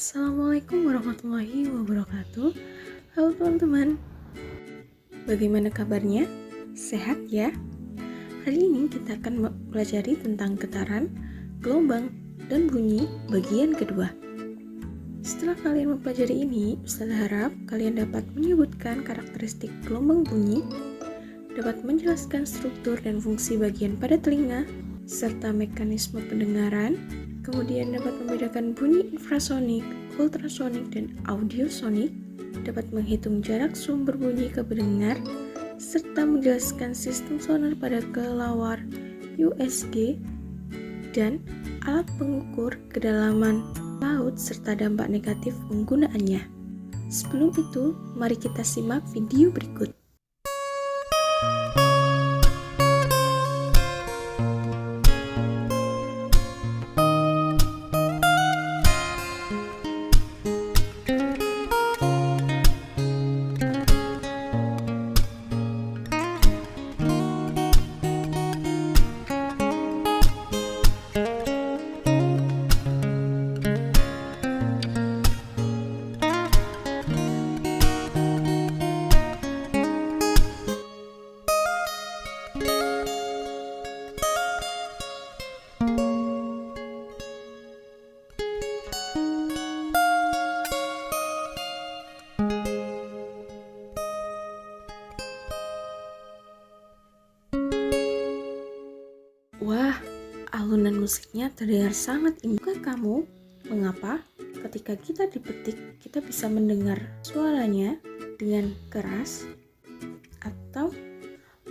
Assalamualaikum warahmatullahi wabarakatuh. Halo teman-teman, bagaimana kabarnya? Sehat ya? Hari ini kita akan mempelajari tentang getaran, gelombang, dan bunyi bagian kedua. Setelah kalian mempelajari ini, Ustaz harap kalian dapat menyebutkan karakteristik gelombang bunyi, dapat menjelaskan struktur dan fungsi bagian pada telinga, serta mekanisme pendengaran, kemudian dapat membedakan bunyi infrasonik, ultrasonik, dan audiosonik, dapat menghitung jarak sumber bunyi ke pendengar, serta menjelaskan sistem sonar pada kelelawar USG, dan alat pengukur kedalaman laut serta dampak negatif penggunaannya. Sebelum itu, mari kita simak video berikut. Wah, alunan musiknya terdengar sangat indah. Kamu, mengapa ketika kita dipetik, kita bisa mendengar suaranya dengan keras? Atau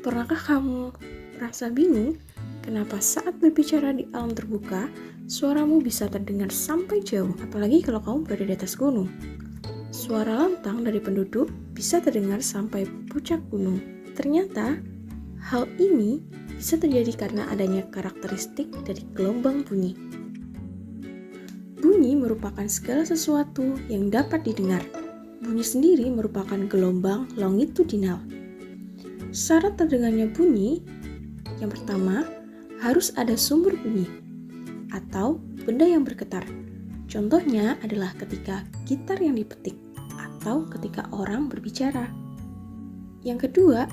pernahkah kamu merasa bingung kenapa saat berbicara di alam terbuka, suaramu bisa terdengar sampai jauh, apalagi kalau kamu berada di atas gunung? Suara lantang dari penduduk bisa terdengar sampai puncak gunung. Ternyata, hal ini bisa terjadi karena adanya karakteristik dari gelombang bunyi. Bunyi merupakan segala sesuatu yang dapat didengar. Bunyi sendiri merupakan gelombang longitudinal. Syarat terdengarnya bunyi, yang pertama, harus ada sumber bunyi atau benda yang bergetar. Contohnya adalah ketika gitar yang dipetik atau ketika orang berbicara. Yang kedua,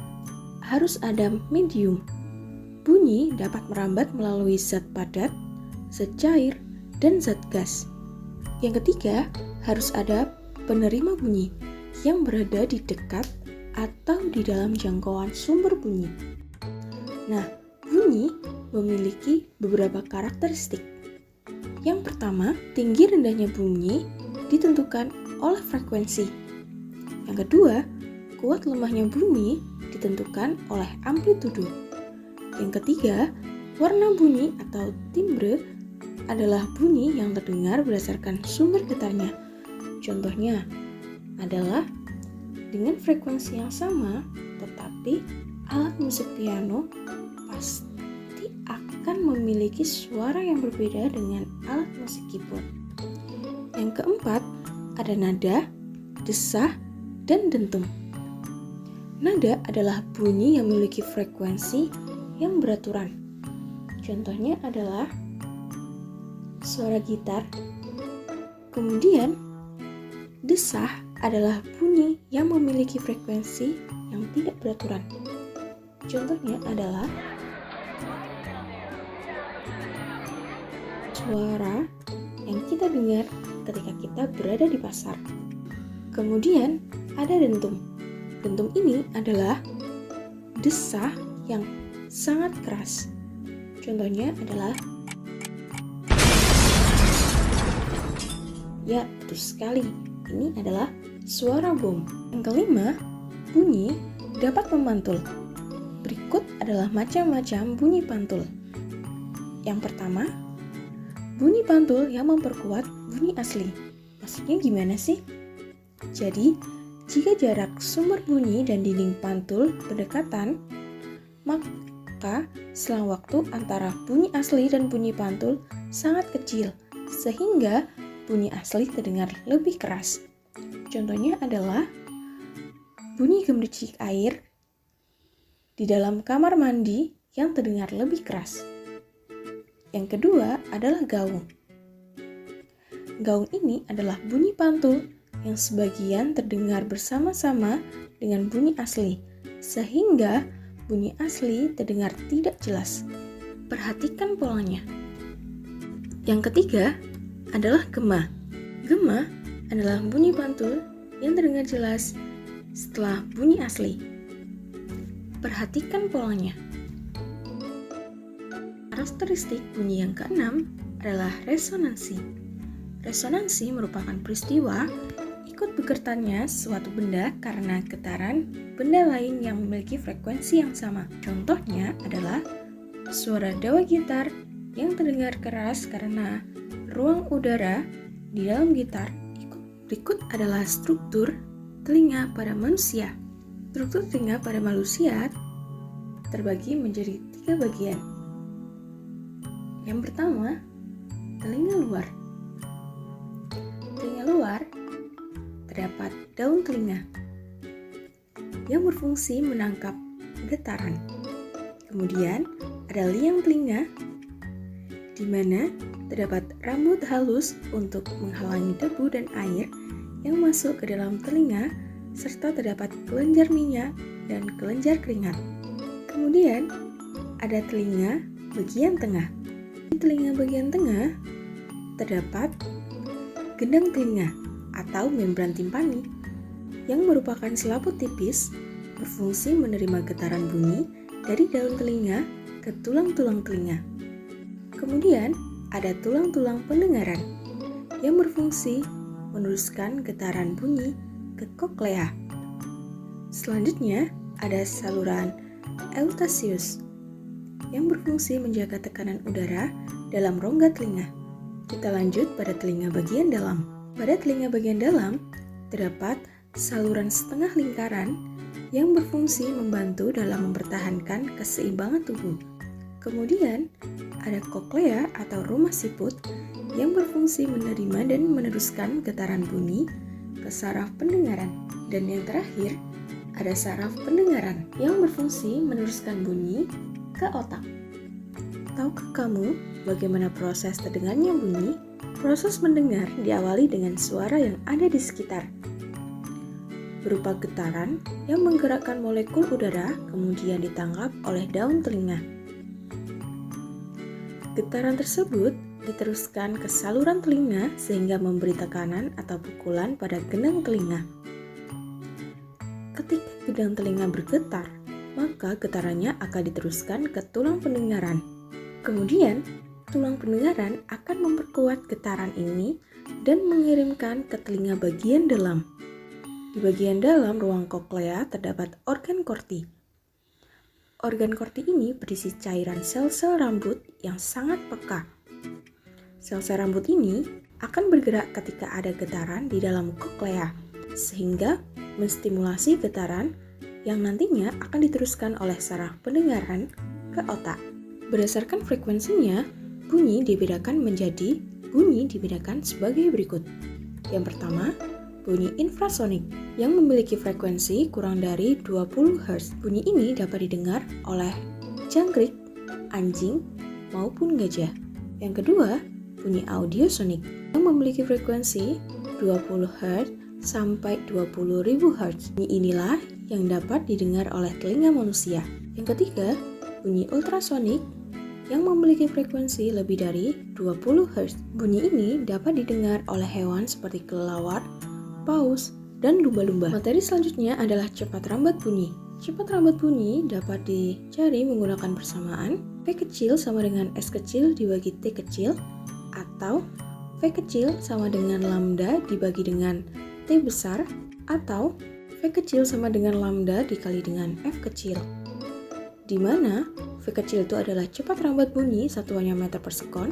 harus ada medium. Bunyi dapat merambat melalui zat padat, zat cair, dan zat gas. Yang ketiga, harus ada penerima bunyi yang berada di dekat atau di dalam jangkauan sumber bunyi. Nah, bunyi memiliki beberapa karakteristik. Yang pertama, tinggi rendahnya bunyi ditentukan oleh frekuensi. Yang kedua, kuat lemahnya bunyi ditentukan oleh amplitudo. Yang ketiga, warna bunyi atau timbre adalah bunyi yang terdengar berdasarkan sumber getarnya. Contohnya adalah dengan frekuensi yang sama, tetapi alat musik piano pasti akan memiliki suara yang berbeda dengan alat musik keyboard. Yang keempat, ada nada, desah, dan dentum. Nada adalah bunyi yang memiliki frekuensi yang beraturan. Contohnya adalah suara gitar. Kemudian, desah adalah bunyi yang memiliki frekuensi yang tidak beraturan. Contohnya adalah suara yang kita dengar ketika kita berada di pasar. Kemudian, ada dentum. Dentum ini adalah desah yang sangat keras. Contohnya adalah ya, betul sekali. Ini adalah suara bom. Yang kelima, bunyi dapat memantul. Berikut adalah macam-macam bunyi pantul. Yang pertama, bunyi pantul yang memperkuat bunyi asli. Maksudnya gimana sih? Jadi, jika jarak sumber bunyi dan dinding pantul berdekatan, maka selang waktu antara bunyi asli dan bunyi pantul sangat kecil, sehingga bunyi asli terdengar lebih keras. Contohnya adalah bunyi gemericik air di dalam kamar mandi yang terdengar lebih keras. Yang kedua adalah gaung. Gaung ini adalah bunyi pantul yang sebagian terdengar bersama-sama dengan bunyi asli, sehingga bunyi asli terdengar tidak jelas. Perhatikan polanya. Yang ketiga adalah gema. Gema adalah bunyi pantul yang terdengar jelas setelah bunyi asli. Perhatikan polanya. Karakteristik bunyi yang keenam adalah resonansi. Resonansi merupakan peristiwa ikut bergetarnya suatu benda karena getaran benda lain yang memiliki frekuensi yang sama. Contohnya adalah suara dawa gitar yang terdengar keras karena ruang udara di dalam gitar. Berikut adalah struktur telinga pada manusia. Struktur telinga pada manusia terbagi menjadi 3 bagian. Yang pertama, telinga luar. Telinga luar terdapat daun telinga yang berfungsi menangkap getaran. Kemudian ada liang telinga di mana terdapat rambut halus untuk menghalangi debu dan air yang masuk ke dalam telinga, serta terdapat kelenjar minyak dan kelenjar keringat. Kemudian ada telinga bagian tengah. Di telinga bagian tengah terdapat gendang telinga atau membran timpani yang merupakan selaput tipis berfungsi menerima getaran bunyi dari daun telinga ke tulang-tulang telinga. Kemudian ada tulang-tulang pendengaran yang berfungsi meneruskan getaran bunyi ke koklea. Selanjutnya ada saluran eustasius yang berfungsi menjaga tekanan udara dalam rongga telinga. Kita lanjut pada telinga bagian dalam. Pada telinga bagian dalam terdapat saluran setengah lingkaran yang berfungsi membantu dalam mempertahankan keseimbangan tubuh. Kemudian ada koklea atau rumah siput yang berfungsi menerima dan meneruskan getaran bunyi ke saraf pendengaran. Dan yang terakhir ada saraf pendengaran yang berfungsi meneruskan bunyi ke otak. Tahukah kamu bagaimana proses terdengarnya bunyi? Proses mendengar diawali dengan suara yang ada di sekitar, berupa getaran yang menggerakkan molekul udara kemudian ditangkap oleh daun telinga. Getaran tersebut diteruskan ke saluran telinga sehingga memberi tekanan atau pukulan pada gendang telinga. Ketika gendang telinga bergetar, maka getarannya akan diteruskan ke tulang pendengaran. Kemudian, tulang pendengaran akan memperkuat getaran ini dan mengirimkan ke telinga bagian dalam. Di bagian dalam ruang koklea terdapat organ korti. Organ korti ini berisi cairan sel-sel rambut yang sangat peka. Sel-sel rambut ini akan bergerak ketika ada getaran di dalam koklea, sehingga menstimulasi getaran yang nantinya akan diteruskan oleh saraf pendengaran ke otak. Berdasarkan frekuensinya, bunyi dibedakan sebagai berikut. Yang pertama, bunyi infrasonik yang memiliki frekuensi kurang dari 20 Hz. Bunyi ini dapat didengar oleh jangkrik, anjing, maupun gajah. Yang kedua, bunyi audiosonik yang memiliki frekuensi 20 Hz sampai 20.000 Hz. Bunyi inilah yang dapat didengar oleh telinga manusia. Yang ketiga, bunyi ultrasonik yang memiliki frekuensi lebih dari 20 Hz. Bunyi ini dapat didengar oleh hewan seperti kelelawar, paus, dan lumba-lumba. Materi selanjutnya adalah cepat rambat bunyi. Cepat rambat bunyi dapat dicari menggunakan persamaan V kecil sama dengan S kecil dibagi T kecil, atau V kecil sama dengan lambda dibagi dengan T besar, atau V kecil sama dengan lambda dikali dengan F kecil, di mana V kecil itu adalah cepat rambat bunyi satuannya meter per sekon,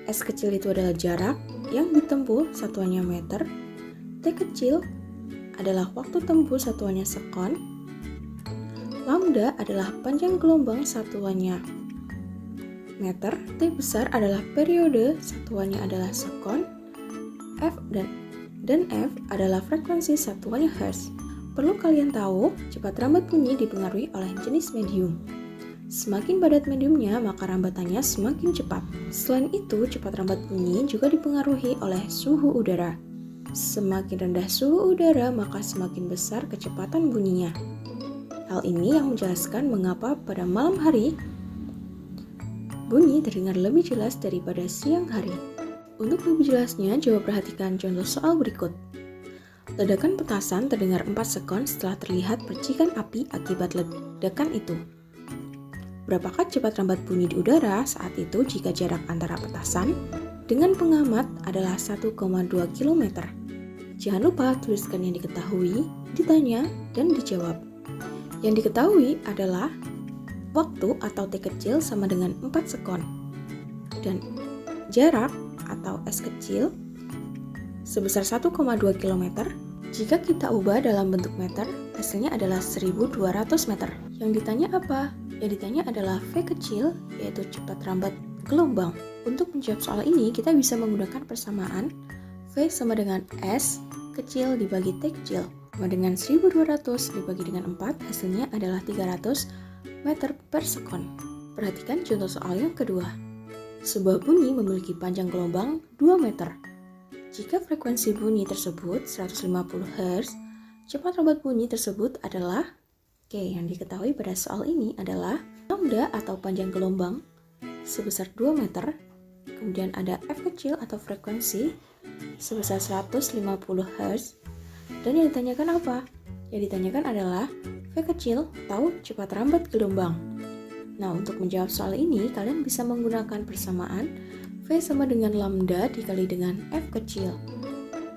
S kecil itu adalah jarak yang ditempuh satuannya meter, T kecil adalah waktu tempuh satuannya sekon, lambda adalah panjang gelombang satuannya meter, T besar adalah periode satuannya adalah sekon, F dan F adalah frekuensi satuannya Hertz. Perlu kalian tahu, cepat rambat bunyi dipengaruhi oleh jenis medium. Semakin padat mediumnya, maka rambatannya semakin cepat. Selain itu, cepat rambat bunyi juga dipengaruhi oleh suhu udara. Semakin rendah suhu udara, maka semakin besar kecepatan bunyinya. Hal ini yang menjelaskan mengapa pada malam hari bunyi terdengar lebih jelas daripada siang hari. Untuk lebih jelasnya, coba perhatikan contoh soal berikut. Ledakan petasan terdengar 4 sekon setelah terlihat percikan api akibat ledakan itu. Berapakah cepat rambat bunyi di udara saat itu jika jarak antara petasan dengan pengamat adalah 1,2 km? Jangan lupa tuliskan yang diketahui, ditanya, dan dijawab. Yang diketahui adalah waktu atau T kecil sama dengan 4 sekon. Dan jarak atau S kecil sebesar 1,2 km. Jika kita ubah dalam bentuk meter, hasilnya adalah 1200 meter. Yang ditanya apa? Yang ditanya adalah V kecil, yaitu cepat rambat gelombang. Untuk menjawab soal ini, kita bisa menggunakan persamaan V sama dengan S kecil dibagi T kecil. Sama dengan 1200 dibagi dengan 4, hasilnya adalah 300 meter per sekon. Perhatikan contoh soal yang kedua. Sebuah bunyi memiliki panjang gelombang 2 meter. Jika frekuensi bunyi tersebut 150 Hz, cepat rambat bunyi tersebut adalah yang diketahui pada soal ini adalah lambda atau panjang gelombang sebesar 2 meter, kemudian ada F kecil atau frekuensi sebesar 150 Hz, dan yang ditanyakan apa? Yang ditanyakan adalah V kecil atau cepat rambat gelombang. Nah, untuk menjawab soal ini, kalian bisa menggunakan persamaan V sama dengan lambda dikali dengan F kecil,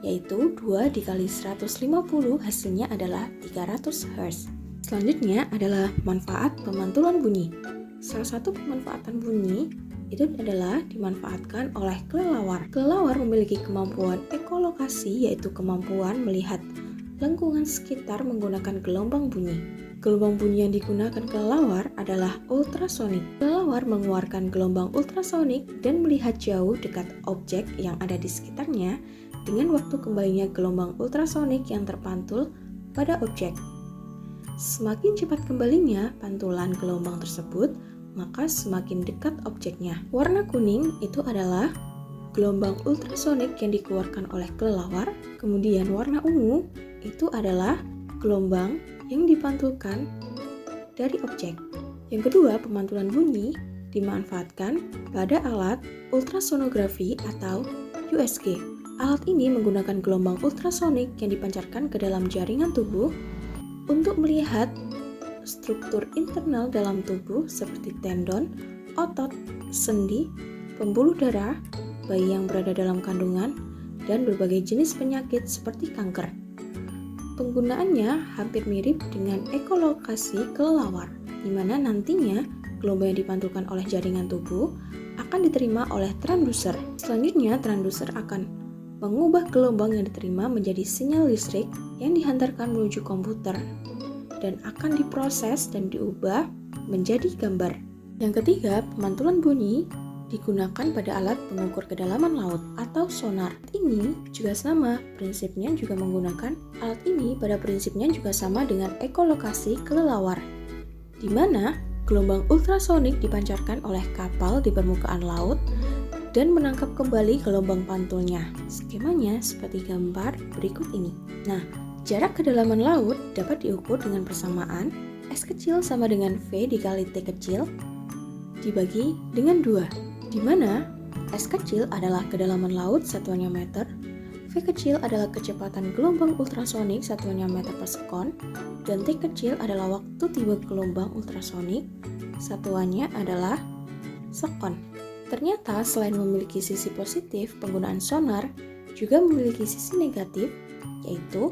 yaitu 2 dikali 150, hasilnya adalah 300 Hz. Selanjutnya adalah manfaat pemantulan bunyi. Salah satu pemanfaatan bunyi itu adalah dimanfaatkan oleh kelelawar. Kelelawar memiliki kemampuan ekolokasi, yaitu kemampuan melihat lingkungan sekitar menggunakan gelombang bunyi. Gelombang bunyi yang digunakan kelelawar adalah ultrasonik. Kelelawar mengeluarkan gelombang ultrasonik dan melihat jauh dekat objek yang ada di sekitarnya dengan waktu kembalinya gelombang ultrasonik yang terpantul pada objek. Semakin cepat kembalinya pantulan gelombang tersebut, maka semakin dekat objeknya. Warna kuning itu adalah gelombang ultrasonik yang dikeluarkan oleh kelelawar. Kemudian warna ungu itu adalah gelombang yang dipantulkan dari objek. Yang kedua, pemantulan bunyi dimanfaatkan pada alat ultrasonografi atau USG. Alat ini menggunakan gelombang ultrasonik yang dipancarkan ke dalam jaringan tubuh untuk melihat struktur internal dalam tubuh seperti tendon, otot, sendi, pembuluh darah, bayi yang berada dalam kandungan, dan berbagai jenis penyakit seperti kanker. Penggunaannya hampir mirip dengan ekolokasi kelelawar, di mana nantinya gelombang yang dipantulkan oleh jaringan tubuh akan diterima oleh transducer. Selanjutnya, transducer akan mengubah gelombang yang diterima menjadi sinyal listrik yang dihantarkan menuju komputer dan akan diproses dan diubah menjadi gambar. Yang ketiga, pemantulan bunyi digunakan pada alat pengukur kedalaman laut atau sonar. Ini juga sama, prinsipnya juga menggunakan alat ini pada prinsipnya juga sama dengan ekolokasi kelelawar, di mana gelombang ultrasonik dipancarkan oleh kapal di permukaan laut dan menangkap kembali gelombang pantulnya. Skemanya seperti gambar berikut ini. Nah, jarak kedalaman laut dapat diukur dengan persamaan S kecil sama dengan V dikali T kecil dibagi dengan 2, di mana S kecil adalah kedalaman laut satuannya meter, V kecil adalah kecepatan gelombang ultrasonik satuannya meter per sekon, dan T kecil adalah waktu tiba gelombang ultrasonik satuannya adalah sekon. Ternyata selain memiliki sisi positif, penggunaan sonar juga memiliki sisi negatif, yaitu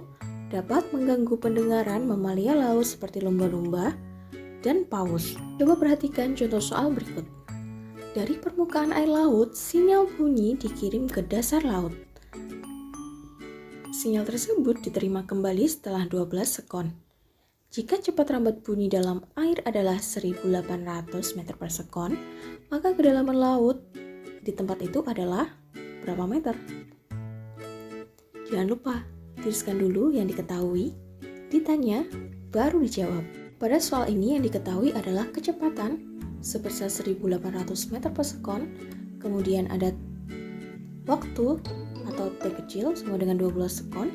dapat mengganggu pendengaran mamalia laut seperti lumba-lumba dan paus. Coba perhatikan contoh soal berikut. Dari permukaan air laut, sinyal bunyi dikirim ke dasar laut. Sinyal tersebut diterima kembali setelah 12 sekon. Jika cepat rambat bunyi dalam air adalah 1800 meter per sekon, maka kedalaman laut di tempat itu adalah berapa meter? Jangan lupa, tuliskan dulu yang diketahui, ditanya, baru dijawab. Pada soal ini yang diketahui adalah kecepatan sebesar 1800 meter per sekon, kemudian ada waktu atau T kecil sama dengan 12 sekon.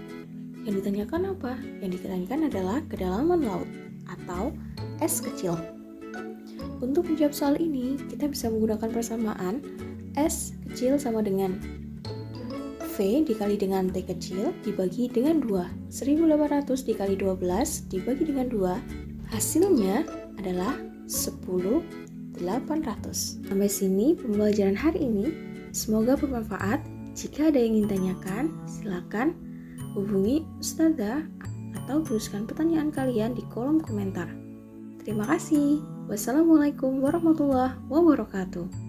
Yang ditanyakan apa? Yang ditanyakan adalah kedalaman laut atau S kecil. Untuk menjawab soal ini, kita bisa menggunakan persamaan S kecil sama dengan V dikali dengan T kecil dibagi dengan 2. 1800 dikali 12 dibagi dengan 2, hasilnya adalah 10.800. Sampai sini pembelajaran hari ini. Semoga bermanfaat. Jika ada yang ingin tanyakan, silakan hubungi Ustazah atau tuliskan pertanyaan kalian di kolom komentar. Terima kasih. Wassalamualaikum warahmatullahi wabarakatuh.